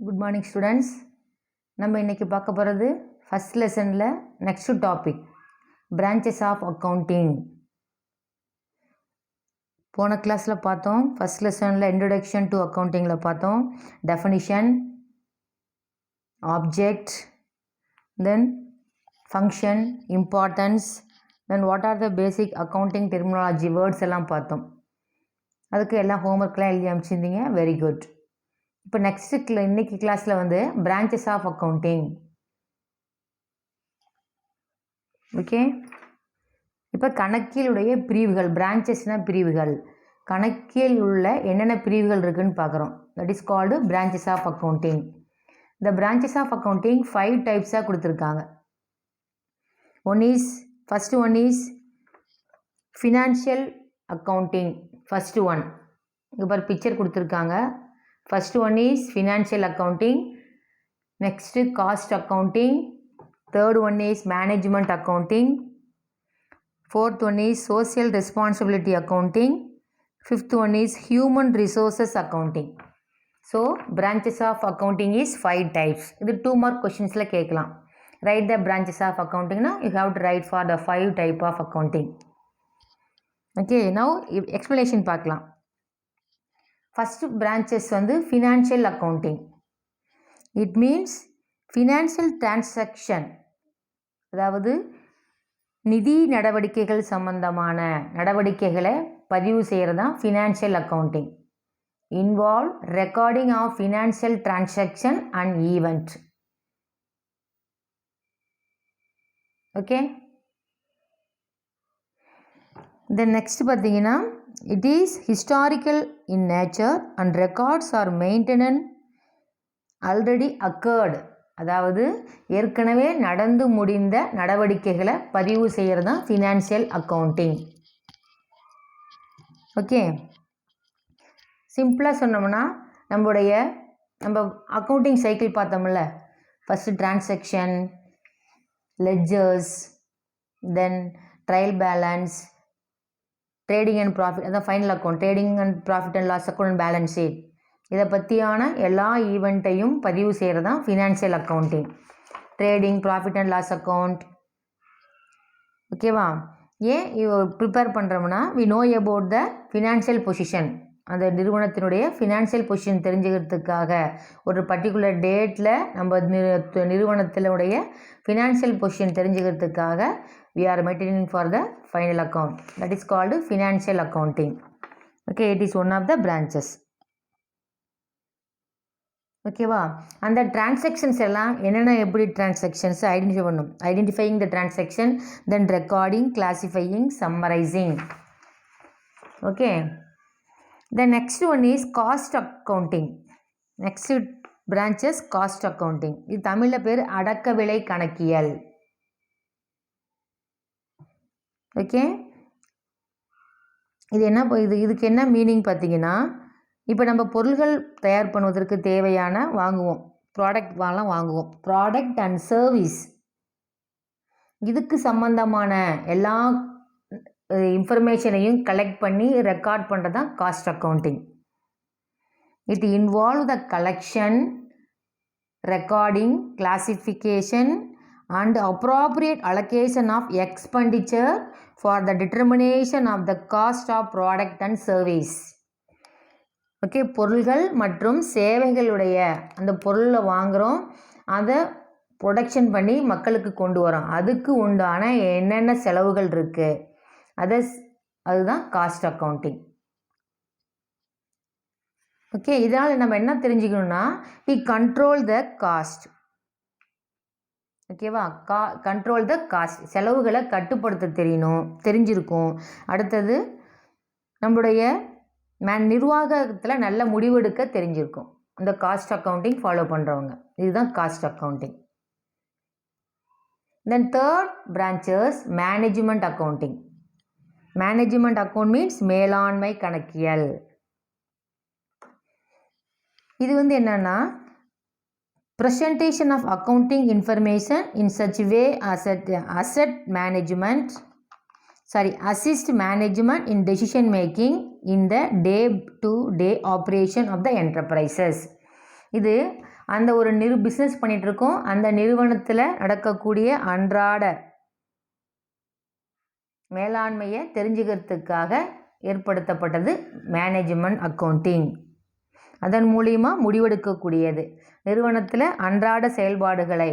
Good morning students. நம்ம இன்றைக்கி பார்க்க போகிறது ஃபஸ்ட் லெசனில் next topic branches of accounting. போன கிளாஸில் பார்த்தோம், ஃபஸ்ட் லெசனில் இன்ட்ரடக்ஷன் டு அக்கௌண்டிங்கில் பார்த்தோம், definition, object, then function, importance, then what are the basic accounting terminology words எல்லாம் பார்த்தோம். அதுக்கு எல்லாம் ஹோம்ஒர்க்லாம் எழுதி அமைச்சிருந்தீங்க, வெரி குட். இப்போ நெக்ஸ்ட்டு இன்னைக்கு கிளாஸில் வந்து பிரான்ச்சஸ் ஆஃப் அக்கௌண்டிங். ஓகே, இப்போ கணக்கியலுடைய பிரிவுகள், பிரான்ச்சஸ்னால் பிரிவுகள், கணக்கியல் உள்ள என்னென்ன பிரிவுகள் இருக்குதுன்னு பார்க்குறோம். That is called branches of accounting. இந்த பிரான்ச்சஸ் ஆஃப் அக்கௌண்டிங் 5 டைப்ஸாக கொடுத்துருக்காங்க. First one is financial accounting. First one இப்போ ஒரு பிக்சர் கொடுத்துருக்காங்க. First one is financial accounting, next cost accounting, third one is management accounting, fourth one is social responsibility accounting, fifth one is human resources accounting. So branches of accounting is 5 types. இது 2 mark questions la கேட்கலாம். Write the branches of accounting na you have to write for the 5 type of accounting. Okay, now explanation பார்க்கலாம். First branches வந்து financial accounting. It means financial transaction, அதாவது நிதி நடவடிக்கைகள் சம்பந்தமான நடவடிக்கைகளை பதிவு செய்கிறது தான் financial accounting. Involve recording of financial transaction and event. Okay, then next பார்த்தீங்கன்னா it is historical in nature and records are maintained already occurred. அதாவது ஏற்கனவே நடந்து முடிந்த நடவடிக்கைகளை பதிவு செய்கிறது தான் ஃபினான்ஷியல் அக்கௌண்டிங். ஓகே, சிம்பிளாக சொன்னோம்னா நம்ம அக்கௌண்டிங் சைக்கிள் பார்த்தோம்ல, first transaction, ledgers, then trial balance, trading and profit, அதான் final account, trading and profit and loss account and balance sheet. இதை பற்றியான எல்லா ஈவெண்ட்டையும் பதிவு செய்கிறது தான் financial accounting. Trading, profit and loss account. ஓகேவா? ஏன் ப்ரிப்பேர் பண்ணுறோம்னா we know about the financial position, அந்த நிறுவனத்தினுடைய ஃபினான்ஷியல் பொசிஷன் தெரிஞ்சுக்கிறதுக்காக, ஒரு பர்டிகுலர் டேட்டில் நம்ம நிறுவனத்தினுடைய ஃபினான்ஷியல் பொசிஷன் தெரிஞ்சுக்கிறதுக்காக we are maintaining for the final account. That is called financial accounting. Okay, it is one of the branches. ஓகேவா? அந்த டிரான்சாக்ஷன்ஸ் எல்லாம் என்னென்ன, எப்படி டிரான்சாக்ஷன்ஸ் ஐடென்டிஃபை பண்ணும். Identifying the transaction, then recording, classifying, summarising. Okay, the next one is cost accounting. Next branches cost accounting. இது தமிழில் பேர் அடக்க விலை கணக்கியல். ஓகே, இது என்ன, இதுக்கு என்ன மீனிங் பார்த்தீங்கன்னா, இப்போ நம்ம பொருள்கள் தயார் பண்ணுவதற்கு தேவையான வாங்குவோம், வாங்குவோம், ப்ராடக்ட் அண்ட் சர்வீஸ், இதுக்கு சம்பந்தமான எல்லா இன்ஃபர்மேஷனையும் கலெக்ட் பண்ணி ரெக்கார்ட் பண்ணுறது தான் cost accounting. It involve the collection, recording, classification and appropriate allocation of expenditure for the determination of the cost of product and service. Okay, பொருள்கள் மற்றும் சேவைகளுடைய, அந்த பொருளை வாங்குகிறோம், அதை ப்ரொடக்ஷன் பண்ணி மக்களுக்கு கொண்டு வரோம், அதுக்கு உண்டான என்னென்ன செலவுகள் இருக்குது, அதுதான் காஸ்ட் அக்கௌண்டிங். ஓகே, இதனால் நம்ம என்ன தெரிஞ்சுக்கணும்னா we control the cost. ஓகேவா? கண்ட்ரோல் த காஸ்ட், செலவுகளை கட்டுப்படுத்த தெரிஞ்சிருக்கும். அடுத்தது நம்மளுடைய நிர்வாகத்தில் நல்ல முடிவெடுக்க தெரிஞ்சிருக்கும் இந்த காஸ்ட் அக்கௌண்டிங் ஃபாலோ பண்ணுறவங்க. இதுதான் cost accounting. Then third branches management accounting. Management account means மேலாண்மை கணக்கியல். இது வந்து என்னன்னா, presentation of accounting information in such a way as assist management in decision making in the day to day operation of the enterprises. இது அந்த ஒரு business பண்ணிகிட்ருக்கோம், அந்த நிறுவனத்தில் நடக்கக்கூடிய அன்றாட மேலாண்மையை தெரிஞ்சுக்கிறதுக்காக ஏற்படுத்தப்பட்டது மேனேஜ்மெண்ட் அக்கௌண்டிங். அதன் மூலியமாக முடிவெடுக்கக்கூடியது. நிறுவனத்தில் அன்றாட செயல்பாடுகளை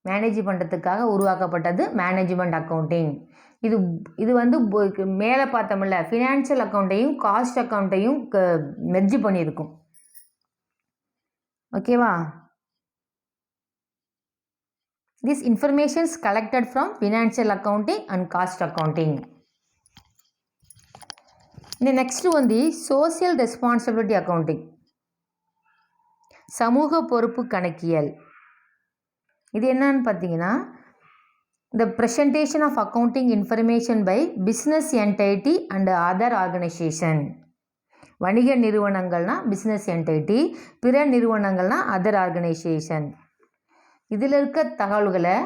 மேனேஜ் பண்ணுறதுக்காக உருவாக்கப்பட்டது மேனேஜ்மெண்ட் அக்கௌண்டிங். இது வந்து மேலே பார்த்தோம்ல, ஃபினான்ஷியல் அக்கௌண்ட்டையும் காஸ்ட் அக்கௌண்ட்டையும் மெர்ஜ் பண்ணியிருக்கும். ஓகேவா? This informations collected from financial accounting and cost accounting. இந்த நெக்ஸ்ட் வந்து சோசியல் ரெஸ்பான்சிபிலிட்டி அக்கௌண்டிங், சமூக பொறுப்பு கணக்கியல். இது என்னன்னு பார்த்தீங்கன்னா, the presentation of accounting information by business entity and other organization. வணிக நிறுவனங்கள்னா பிஸ்னஸ் என்டைட்டி, பிற நிறுவனங்கள்னா அதர் ஆர்கனைசேஷன். இதில் இருக்க தகவல்களை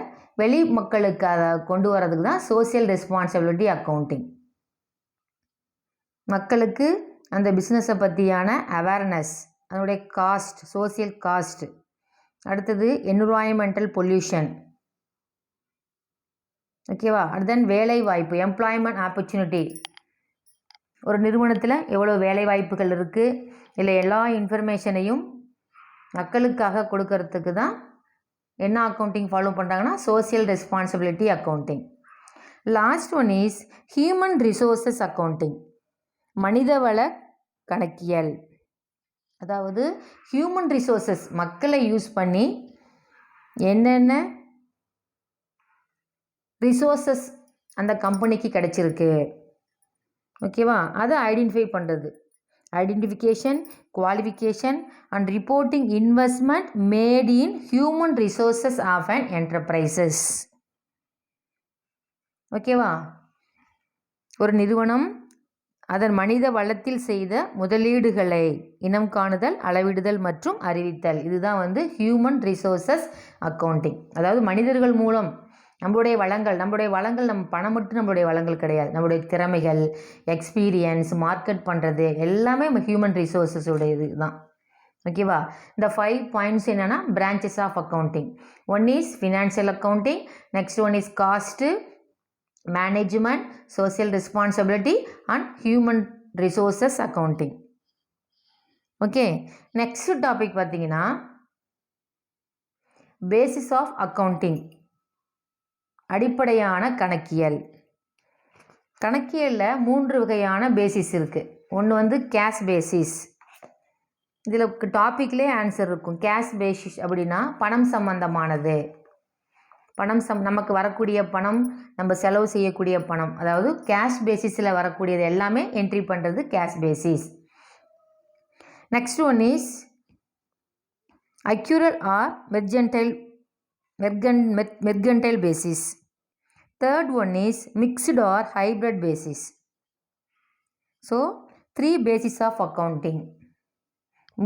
வெளி மக்களுக்கு அதை கொண்டு வரதுக்கு தான் சோசியல் ரெஸ்பான்சிபிலிட்டி அக்கௌண்டிங். மக்களுக்கு அந்த பிஸ்னஸை பற்றியான அவேர்னஸ், அதனுடைய காஸ்ட், சோசியல் காஸ்ட். அடுத்தது என்விரான்மெண்டல் பொல்யூஷன். ஓகேவா? தென் வேலை வாய்ப்பு, எம்ப்ளாய்மெண்ட் ஆப்பர்ச்சுனிட்டி. ஒரு நிறுவனத்தில் எவ்வளோ வேலை வாய்ப்புகள் இருக்குது, இல்லை எல்லா இன்ஃபர்மேஷனையும் மக்களுக்காக கொடுக்கறதுக்கு தான் என்ன அக்கௌண்டிங் ஃபாலோ பண்ணுறாங்கன்னா social responsibility accounting. Last one is human resources accounting, மனிதவள கணக்கியல். அதாவது ஹியூமன் ரிசோர்ஸஸ், மக்களை யூஸ் பண்ணி என்னென்ன ரிசோர்ஸஸ் அந்த கம்பெனிக்கு கிடைச்சிருக்கு, ஓகேவா, அதை ஐடென்டிஃபை பண்ணுறது. Identification, qualification and reporting investment made in human resources of an enterprises. ஓகேவா? ஒரு நிறுவனம் அதன் மனித வளத்தில் செய்த முதலீடுகளை இனம் காணுதல், அளவிடுதல் மற்றும் அறிவித்தல். இதுதான் வந்து ஹியூமன் ரிசோர்ஸஸ் அக்கௌண்டிங். அதாவது மனிதர்கள் மூலம் நம்மளுடைய வளங்கள் நம்ம பணம் மட்டும் நம்மளுடைய வளங்கள் கிடையாது. நம்மளுடைய திறமைகள், எக்ஸ்பீரியன்ஸ், மார்க்கெட் பண்ணுறது எல்லாமே ஹியூமன் ரிசோர்ஸஸோடைய தான். ஓகேவா? இந்த 5 பாயிண்ட்ஸ் என்னென்னா branches of accounting. One is financial accounting, next one is cost, management, social responsibility and human resources accounting. Okay, next topic பார்த்தீங்கன்னா பேசிஸ் ஆஃப் அக்கௌண்டிங், அடிப்படையான கணக்கியல். கணக்கியலில் 3 வகையான பேசிஸ் இருக்குது. ஒன்று வந்து கேஷ் பேசிஸ். இதில் டாப்பிக்லேயே ஆன்சர் இருக்கும். கேஷ் பேசிஸ் அப்படின்னா பணம் சம்பந்தமானது. நமக்கு வரக்கூடிய பணம், நம்ம செலவு செய்யக்கூடிய பணம், அதாவது கேஷ் பேசிஸில் வரக்கூடியது எல்லாமே என்ட்ரி பண்ணுறது cash basis. Next one is accrual or mercantile basis. Third one is mixed or hybrid basis. So 3 basis of accounting.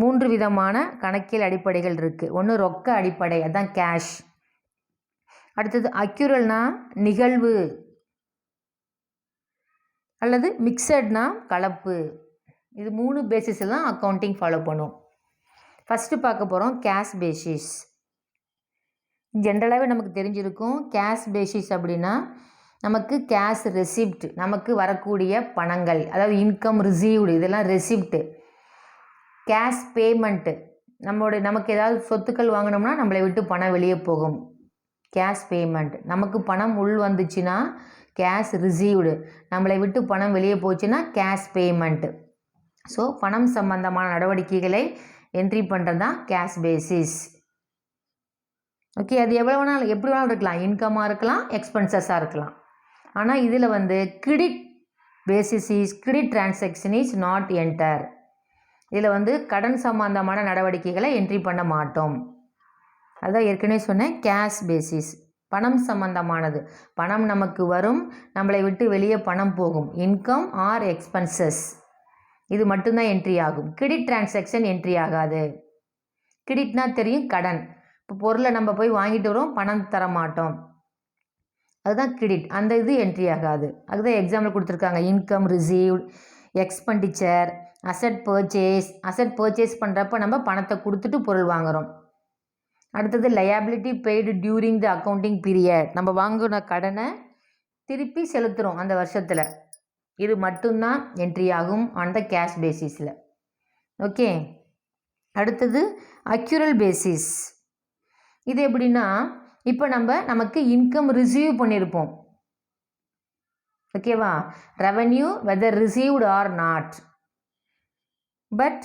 3 விதமான கணக்கியல் அடிப்படைகள் இருக்குது. ஒன்று ரொக்க அடிப்படை, அதுதான் கேஷ். அடுத்தது அக்யூரல்னா நிகழ்வு, அல்லது மிக்சட்னா கலப்பு. இது 3 பேசிஸில் தான் அக்கௌண்டிங் ஃபாலோ பண்ணும். ஃபஸ்ட்டு பார்க்க போகிறோம் கேஷ் பேசிஸ். ஜென்ரலாகவே நமக்கு தெரிஞ்சிருக்கும். கேஷ் பேசிஸ் அப்படின்னா நமக்கு கேஷ் ரெசிப்ட், நமக்கு வரக்கூடிய பணங்கள், அதாவது இன்கம் ரிசீவ்டு, இதெல்லாம் ரெசிப்ட்டு. கேஷ் பேமெண்ட்டு, நமக்கு ஏதாவது சொத்துக்கள் வாங்கினோம்னா நம்மளை விட்டு பணம் வெளியே போகும், கேஷ் பேமெண்ட். நமக்கு பணம் உள் வந்துச்சுன்னா கேஷ் ரிசீவ்டு, நம்மளை விட்டு பணம் வெளியே போச்சுன்னா கேஷ் பேமெண்ட்டு. ஸோ பணம் சம்பந்தமான நடவடிக்கைகளை என்ட்ரி பண்ணுறது தான் கேஷ் பேசிஸ். ஓகே, அது எப்படி வேணாலும் இருக்கலாம். இன்கமாக இருக்கலாம், எக்ஸ்பென்சஸாக இருக்கலாம். ஆனால் இதில் வந்து credit basis is credit transaction is not enter. இதில் வந்து கடன் சம்பந்தமான நடவடிக்கைகளை என்ட்ரி பண்ண மாட்டோம். அதுதான் ஏற்கனவே சொன்னேன், கேஷ் பேசிஸ் பணம் சம்பந்தமானது. பணம் நமக்கு வரும், நம்மளை விட்டு வெளியே பணம் போகும், இன்கம் ஆர் எக்ஸ்பென்சஸ், இது மட்டும்தான் என்ட்ரி ஆகும். கிரெடிட் டிரான்சாக்ஷன் என்ட்ரி ஆகாது. கிரெடிட்னா தெரியும், கடன். இப்போ பொருளை நம்ம போய் வாங்கிட்டு வரோம், பணம் தர மாட்டோம், அதுதான் கிரெடிட். அந்த இது என்ட்ரி ஆகாது. அதுதான் எக்ஸாம்பிள் கொடுத்துருக்காங்க. Income received, expenditure, asset purchase பண்ணுறப்ப நம்ம பணத்தை கொடுத்துட்டு பொருள் வாங்குகிறோம். அடுத்தது liability paid during the accounting period. நம்ம வாங்கின கடனை திருப்பி செலுத்துகிறோம் அந்த வருஷத்தில். இது மட்டும்தான் என்ட்ரி ஆகும் ஆன் த கேஷ் பேசிஸில். ஓகே, அடுத்தது அக்யூரல் பேசிஸ். இது எப்படின்னா, இப்போ நமக்கு இன்கம் ரிசீவ் பண்ணியிருப்போம். ஓகேவா, revenue whether received or not but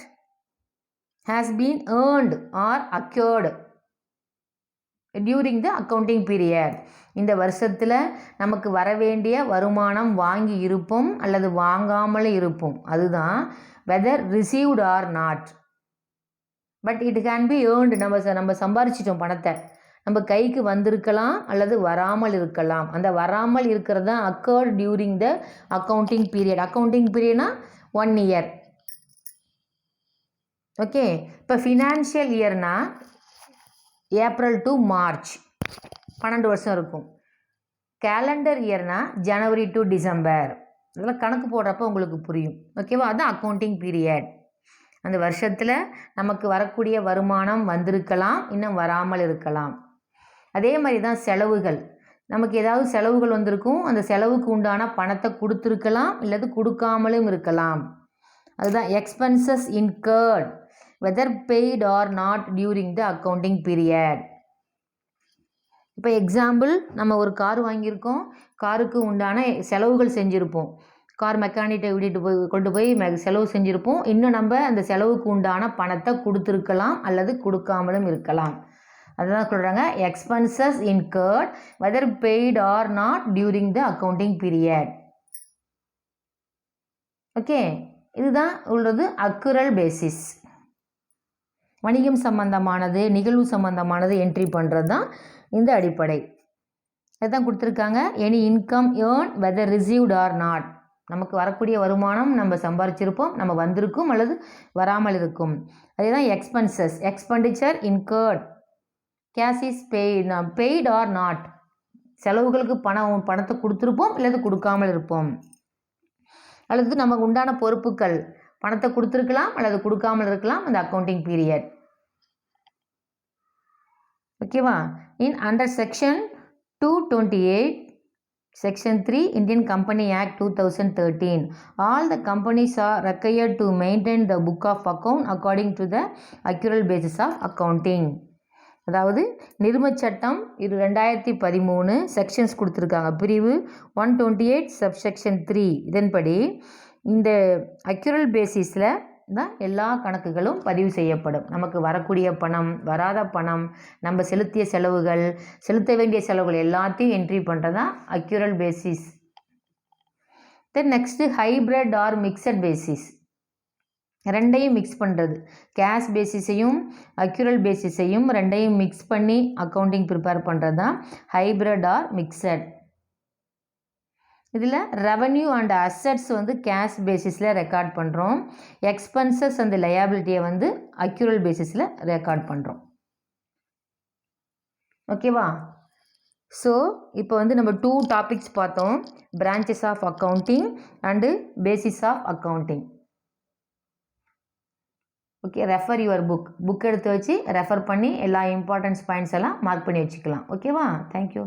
has been earned or occurred during the accounting period. இந்த வருஷத்தில் நமக்கு வர வேண்டிய வருமானம் வாங்கி இருப்போம் அல்லது வாங்காமலே இருப்போம். அதுதான் whether received or not. But it can be earned. நம்ம சம்பாரிச்சிட்டோம் பணத்தை, நம்ம கைக்கு வந்திருக்கலாம் அல்லது வராமல் இருக்கலாம். அந்த வராமல் இருக்கிறது தான் occurred during the accounting period. Accounting பீரியட்னா 1 year. ஓகே, இப்போ ஃபினான்ஷியல் இயர்னா ஏப்ரல் டு மார்ச் 12 வருஷம் இருக்கும். கேலண்டர் இயர்னா ஜனவரி டு டிசம்பர். இதெல்லாம் கணக்கு போடுறப்ப உங்களுக்கு புரியும். ஓகேவா, அதுதான் அக்கௌண்டிங் பீரியட். அந்த வருஷத்தில் நமக்கு வரக்கூடிய வருமானம் வந்திருக்கலாம், இன்னும் வராமல் இருக்கலாம். அதே மாதிரி தான் செலவுகள். நமக்கு ஏதாவது செலவுகள் வந்திருக்கும், அந்த செலவுக்கு உண்டான பணத்தை கொடுத்துருக்கலாம் இல்லது கொடுக்காமலும் இருக்கலாம். அதுதான் expenses incurred whether paid or not during the accounting period. இப்போ எக்ஸாம்பிள், நம்ம ஒரு கார் வாங்கியிருக்கோம், காருக்கு உண்டான செலவுகள் செஞ்சுருப்போம். கார் மெக்கானிக்கை கொண்டு போய் செலவு செஞ்சுருப்போம். இன்னும் நம்ம அந்த செலவுக்கு உண்டான பணத்தை கொடுத்துருக்கலாம் அல்லது கொடுக்காமலும் இருக்கலாம். அதுதான் சொல்கிறாங்க expenses incurred whether paid or not during the accounting period. Okay, இதுதான் உள்ளது அக்குரல் பேசிஸ். வணிகம் சம்பந்தமானது, நிகழ்வு சம்பந்தமானது என்ட்ரி பண்ணுறது தான் இந்த அடிப்படை. அதுதான் கொடுத்துருக்காங்க. Any income earn whether received or not. நமக்கு வரக்கூடிய வருமானம் நம்ம சம்பாரிச்சிருப்போம், நம்ம வந்திருக்கும் அல்லது வராமல் இருக்கும். அதே தான் expenses, expenditure incurred, cash is paid or not. செலவுகளுக்கு பணத்தை கொடுத்துருப்போம் அல்லது கொடுக்காமல் இருப்போம். அல்லது நமக்கு உண்டான பொறுப்புகள், பணத்தை கொடுத்துருக்கலாம் அல்லது கொடுக்காமல் இருக்கலாம் அந்த அக்கௌண்டிங் பீரியட். ஓகேவா, இன் under section 228 Section 3 Indian Company Act 2013, all the companies are required to maintain the book of account according to the accrual basis of accounting. அதாவது நிறுவச் சட்டம் 2013 செக்ஷன்ஸ் கொடுத்துருக்காங்க. பிரிவு 128 சப்செக்ஷன் 3 இதன்படி இந்த அக்யூரல் பேசிஸில் தான் எல்லா கணக்குகளும் பதிவு செய்யப்படும். நமக்கு வரக்கூடிய பணம், வராத பணம், நம்ம செலுத்திய செலவுகள், செலுத்த வேண்டிய செலவுகள் எல்லாத்தையும் என்ட்ரி பண்ணுறது தான் accrual basis. Then next hybrid or mixed basis. ரெண்டையும் மிக்ஸ் பண்ணுறது, கேஷ் பேசிஸையும் அக்யூரல் பேசிஸையும் ரெண்டையும் மிக்ஸ் பண்ணி அக்கௌண்டிங் ப்ரிப்பேர் பண்ணுறது தான் ஹைப்ரிட் ஆர் மிக்சட். இதில் ரெவன்யூ அண்ட் அசட்ஸ் கேஷ் பேசிஸில் ரெக்கார்ட் பண்ணுறோம். எக்ஸ்பென்சஸ் அண்ட் லயபிலிட்டியை அக்யூரல் பேசிஸில் ரெக்கார்ட் பண்ணுறோம். ஓகேவா, ஸோ இப்போ நம்ம 2 டாபிக்ஸ் பார்த்தோம். Branches of accounting and basis of accounting. Okay, refer your book எடுத்து வச்சு ரெஃபர் பண்ணி எல்லா இம்பார்ட்டன்ஸ் பாயிண்ட்ஸ் எல்லாம் மார்க் பண்ணி வச்சுக்கலாம். ஓகேவா, தேங்க்யூ.